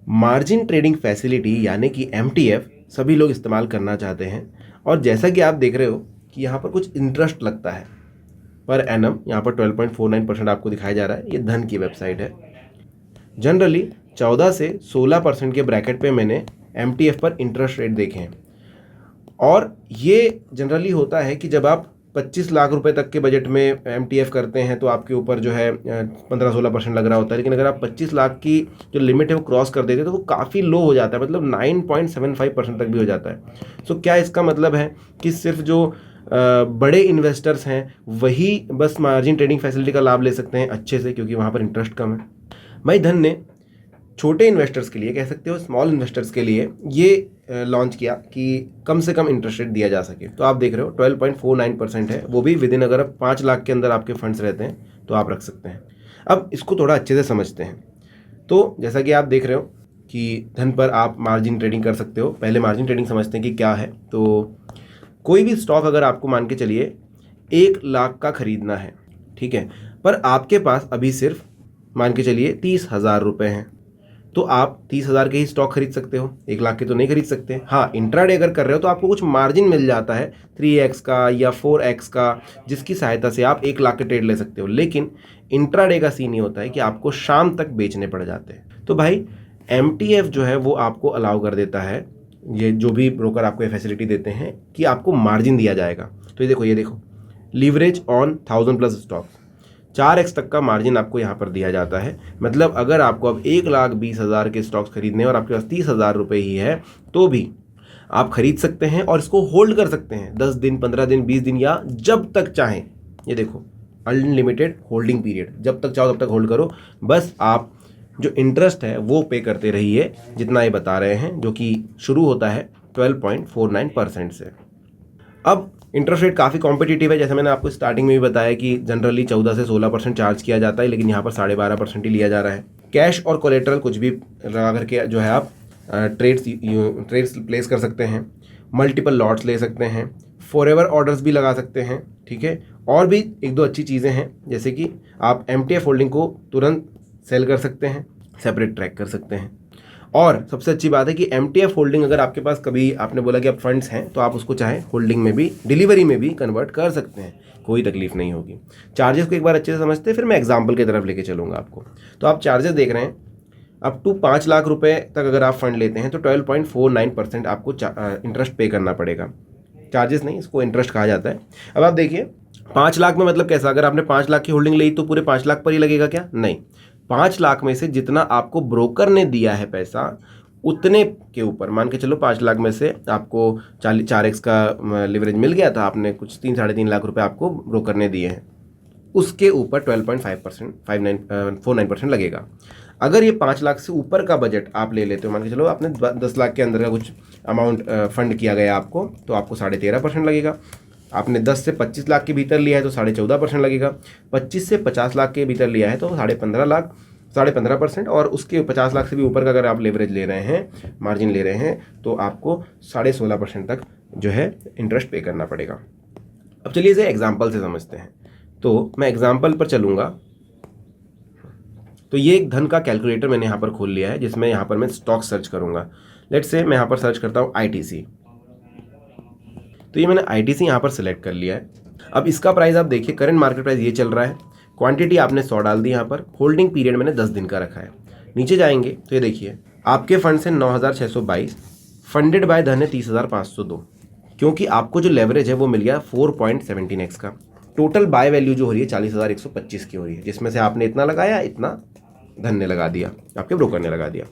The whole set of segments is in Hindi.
मार्जिन ट्रेडिंग फैसिलिटी यानी कि एमटीएफ सभी लोग इस्तेमाल करना चाहते हैं और जैसा कि आप देख रहे हो कि यहाँ पर कुछ इंटरेस्ट लगता है पर एनम, यहाँ पर 12.49% आपको दिखाया जा रहा है। ये धन की वेबसाइट है। जनरली 14 से 16% के ब्रैकेट पे मैंने एमटीएफ पर इंटरेस्ट रेट देखे हैं और ये जनरली होता है कि जब आप 25 लाख रुपए तक के बजट में एमटीएफ करते हैं तो आपके ऊपर जो है 15-16% लग रहा होता है। लेकिन अगर आप 25 लाख की जो लिमिट है वो क्रॉस कर देते हैं तो वो काफ़ी लो हो जाता है, मतलब 9.75% तक भी हो जाता है। सो क्या इसका मतलब है कि सिर्फ जो बड़े इन्वेस्टर्स हैं वही बस मार्जिन ट्रेडिंग फैसिलिटी का लाभ ले सकते हैं अच्छे से, क्योंकि वहाँ पर इंटरेस्ट कम है? भाई धन ने छोटे इन्वेस्टर्स के लिए, कह सकते हो स्मॉल इन्वेस्टर्स के लिए, ये लॉन्च किया कि कम से कम इंटरेस्ट रेट दिया जा सके। तो आप देख रहे हो 12.49% है, वो भी विद इन, अगर 5 लाख के अंदर आपके फंड्स रहते हैं तो आप रख सकते हैं। अब इसको थोड़ा अच्छे से समझते हैं। तो जैसा कि आप देख रहे हो कि धन पर आप मार्जिन ट्रेडिंग कर सकते हो। पहले मार्जिन ट्रेडिंग समझते हैं कि क्या है। तो कोई भी स्टॉक अगर आपको मान के चलिए 1 लाख का खरीदना है, ठीक है, पर आपके पास अभी सिर्फ मान के चलिए 30,000 रुपये हैं, तो आप 30,000 के ही स्टॉक खरीद सकते हो, 1 लाख के तो नहीं खरीद सकते। हाँ, इंट्राडे अगर कर रहे हो तो आपको कुछ मार्जिन मिल जाता है 3x का या 4x का, जिसकी सहायता से आप 1 लाख के ट्रेड ले सकते हो। लेकिन इंट्राडे का सीन ये होता है कि आपको शाम तक बेचने पड़ जाते हैं। तो भाई एमटीएफ जो है वो आपको अलाउ कर देता है, ये जो भी ब्रोकर आपको ये फैसिलिटी देते हैं कि आपको मार्जिन दिया जाएगा। तो ये देखो लीवरेज ऑन 1000+ स्टॉक, 4x तक का मार्जिन आपको यहाँ पर दिया जाता है। मतलब अगर आपको अब 1,20,000 के स्टॉक्स खरीदने और आपके पास 30,000 रुपये ही है तो भी आप खरीद सकते हैं और इसको होल्ड कर सकते हैं 10 दिन, 15 दिन, 20 दिन या जब तक चाहें। ये देखो अनलिमिटेड होल्डिंग पीरियड, जब तक चाहो तब तक होल्ड करो। बस आप जो इंटरेस्ट है वो पे करते रहिए, जितना ये बता रहे हैं, जो कि शुरू होता है 12.49% से। अब इंटरेस्ट रेट काफ़ी कॉम्पिटिटिव है, जैसे मैंने आपको स्टार्टिंग में भी बताया कि जनरली 14 से 16% चार्ज किया जाता है, लेकिन यहाँ पर 12.5% ही लिया जा रहा है। कैश और कोलेटरल कुछ भी लगा करके जो है आप ट्रेड्स प्लेस कर सकते हैं, मल्टीपल लॉट्स ले सकते हैं, फॉरएवर ऑर्डर्स भी लगा सकते हैं, ठीक है। और भी 1-2 अच्छी चीज़ें हैं, जैसे कि आप एमटीएफ होल्डिंग को तुरंत सेल कर सकते हैं, सेपरेट ट्रैक कर सकते हैं। और सबसे अच्छी बात है कि एमटीएफ होल्डिंग अगर आपके पास कभी आपने बोला कि आप फंड्स हैं तो आप उसको चाहे होल्डिंग में भी, डिलीवरी में भी कन्वर्ट कर सकते हैं, कोई तकलीफ नहीं होगी। चार्जेस को एक बार अच्छे से समझते हैं, फिर मैं एग्जांपल की तरफ लेके चलूँगा आपको। तो आप चार्जेस देख रहे हैं, अप टू 5 लाख रुपए तक अगर आप फंड लेते हैं तो 12.49% आपको इंटरेस्ट पे करना पड़ेगा। चार्जेस नहीं, इसको इंटरेस्ट कहा जाता है। अब आप देखिए 5 लाख में मतलब कैसा, अगर आपने 5 लाख की होल्डिंग ली तो पूरे 5 लाख पर ही लगेगा क्या? नहीं, 5 लाख में से जितना आपको ब्रोकर ने दिया है पैसा, उतने के ऊपर मान के चलो 5 लाख में से आपको 4x का लिवरेज मिल गया था, आपने कुछ 3-3.5 लाख रुपए आपको ब्रोकर ने दिए हैं, उसके ऊपर 12.49% लगेगा। अगर ये 5 लाख से ऊपर का बजट आप ले लेते हो, मान के चलो आपने 10 लाख के अंदर का कुछ अमाउंट फंड किया गया आपको, तो आपको 13.5% लगेगा। आपने 10 से 25 लाख के भीतर लिया है तो 14.5% लगेगा। 25 से 50 लाख के भीतर लिया है तो 15.5%। और उसके 50 लाख से भी ऊपर का अगर आप लेवरेज ले रहे हैं, मार्जिन ले रहे हैं, तो आपको 16.5% तक जो है इंटरेस्ट पे करना पड़ेगा। अब चलिए इसे एग्जाम्पल से समझते हैं। तो मैं एग्जाम्पल पर चलूँगा। तो ये एक धन का कैलकुलेटर मैंने यहाँ पर खोल लिया है, जिसमें यहाँ पर मैं स्टॉक सर्च करूँगा। लेट्स से मैं यहाँ पर सर्च करता हूँ ITC। तो ये मैंने ITC यहाँ पर सिलेक्ट कर लिया है। अब इसका प्राइस आप देखिए, करंट मार्केट प्राइस ये चल रहा है। क्वांटिटी आपने 100 डाल दी यहाँ पर। होल्डिंग पीरियड मैंने 10 दिन का रखा है। नीचे जाएंगे तो ये देखिए आपके फंड से 9,622, फंडेड बाय धन है 30,502, क्योंकि आपको जो लेवरेज है वो मिल गया 4.17x का। टोटल बाय वैल्यू जो हो रही है 40,125 की हो रही है, जिसमें से आपने इतना लगाया, इतना धन ने लगा दिया, आपके ब्रोकर ने लगा दिया।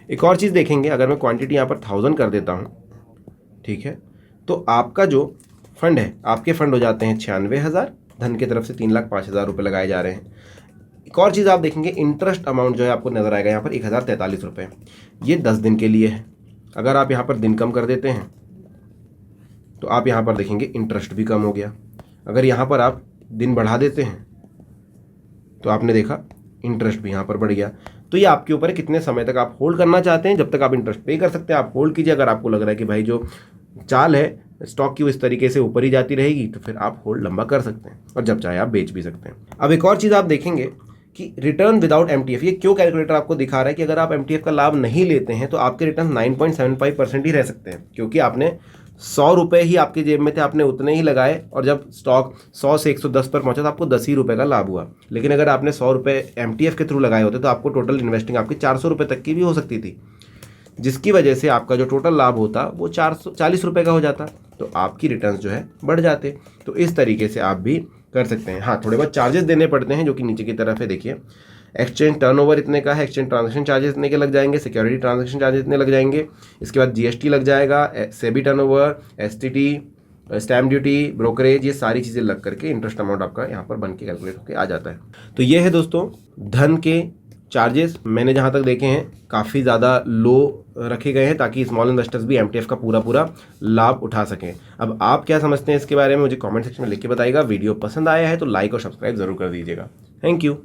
एक और चीज़ देखेंगे, अगर मैं क्वांटिटी यहाँ पर 1000 कर देता हूँ, ठीक है, तो आपका जो फंड है, आपके फंड हो जाते हैं 96,000, धन की तरफ से 3,05,000 रुपये लगाए जा रहे हैं। एक और चीज़ आप देखेंगे, इंटरेस्ट अमाउंट जो है आपको नज़र आएगा यहाँ पर 1,043 रुपये। ये 10 दिन के लिए है। अगर आप यहाँ पर दिन कम कर देते हैं तो आप यहाँ पर देखेंगे इंटरेस्ट भी कम हो गया। अगर यहाँ पर आप दिन बढ़ा देते हैं तो आपने देखा इंटरेस्ट भी यहाँ पर बढ़ गया। तो ये आपके ऊपर है कितने समय तक आप होल्ड करना चाहते हैं। जब तक आप इंटरेस्ट पे कर सकते हैं आप होल्ड कीजिए। अगर आपको लग रहा है कि भाई जो चाल है स्टॉक की वो इस तरीके से ऊपर ही जाती रहेगी तो फिर आप होल्ड लंबा कर सकते हैं और जब चाहे आप बेच भी सकते हैं। अब एक और चीज़ आप देखेंगे कि रिटर्न विदाउट एमटीएफ, ये क्यों कैलकुलेटर आपको दिखा रहा है कि अगर आप एमटीएफ का लाभ नहीं लेते हैं तो आपके रिटर्न 9.75% ही रह सकते हैं, क्योंकि आपने 100 रुपये ही आपके जेब में थे, आपने उतने ही लगाए और जब स्टॉक 100 से 110 पर पहुंचा तो आपको 10 ही रुपये का लाभ हुआ। लेकिन अगर आपने 100 रुपये एमटीएफ के थ्रू लगाए होते तो आपको टोटल इन्वेस्टिंग आपकी 400 रुपये तक की भी हो सकती थी, जिसकी वजह से आपका जो टोटल लाभ होता वो 440 रुपये का हो जाता, तो आपकी रिटर्न्स जो है बढ़ जाते। तो इस तरीके से आप भी कर सकते हैं। हाँ, थोड़े बहुत चार्जेस देने पड़ते हैं जो कि नीचे की तरफ है, देखिए एक्सचेंज टर्नओवर इतने का है, एक्सचेंज ट्रांजैक्शन चार्जेस इतने के लग जाएंगे, सिक्योरिटी ट्रांजैक्शन चार्जेस इतने लग जाएंगे, इसके बाद जीएसटी लग जाएगा, SEBI turnover, STT, stamp duty, brokerage, ये सारी चीज़ें लग करके इंटरेस्ट अमाउंट आपका यहाँ पर बन के कैलकुलेट होकर आ जाता है। तो ये है दोस्तों धन के चार्जेस, मैंने जहाँ तक देखे हैं काफ़ी ज़्यादा लो रखे गए हैं ताकि स्मॉल इन्वेस्टर्स भी एमटीएफ का पूरा लाभ उठा सकें। अब आप क्या समझते हैं इसके बारे में मुझे कमेंट सेक्शन में लिख के बताइएगा। वीडियो पसंद आया है तो लाइक और सब्सक्राइब ज़रूर कर दीजिएगा। Thank you.